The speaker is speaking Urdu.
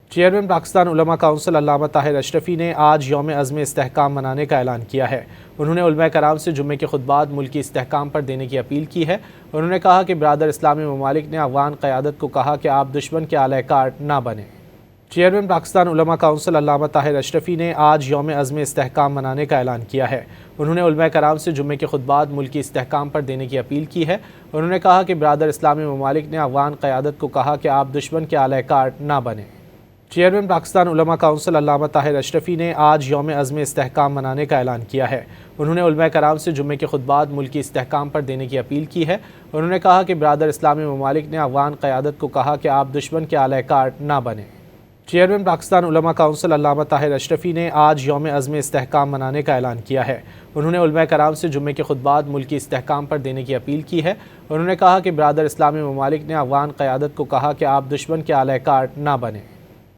چیئرمین پاکستان علماء کونسل علامہ طاہر اشرفی نے آج یوم عزم استحکام منانے کا اعلان کیا ہے۔ انہوں نے علماء کرام سے جمعے کے خطبات ملکی استحکام پر دینے کی اپیل کی ہے۔ انہوں نے کہا کہ برادر اسلامی ممالک نے افغان قیادت کو کہا کہ آپ دشمن کے اعلی کار نہ بنیں۔ چیئرمین پاکستان علماء کونسل علامہ طاہر اشرفی نے آج یوم عزم استحکام منانے کا اعلان کیا ہے۔ انہوں نے علماء کرام سے جمعے کے خطبات ملکی استحکام پر دینے کی اپیل کی ہے۔ انہوں نے کہا کہ برادر اسلامی ممالک نے افغان قیادت کو کہا کہ آپ دشمن کے اعلی کار نہ بنیں۔ چیئرمین پاکستان علماء کونسل علامہ طاہر اشرفی نے آج یوم عزم استحکام منانے کا اعلان کیا ہے۔ انہوں نے علماء کرام سے جمعے کے خطبات ملکی استحکام پر دینے کی اپیل کی ہے۔ انہوں نے کہا کہ برادر اسلامی ممالک نے افغان قیادت کو کہا کہ آپ دشمن کے اعلی کار نہ بنیں۔ چیئرمین پاکستان علماء کونسل علامہ طاہر اشرفی نے آج یوم عزم استحکام منانے کا اعلان کیا ہے۔ انہوں نے علماء کرام سے جمعے کے خطبات ملکی استحکام پر دینے کی اپیل کی ہے۔ انہوں نے کہا کہ برادر اسلامی ممالک نے افغان قیادت کو کہا کہ آپ دشمن کے اعلی کار نہ بنیں۔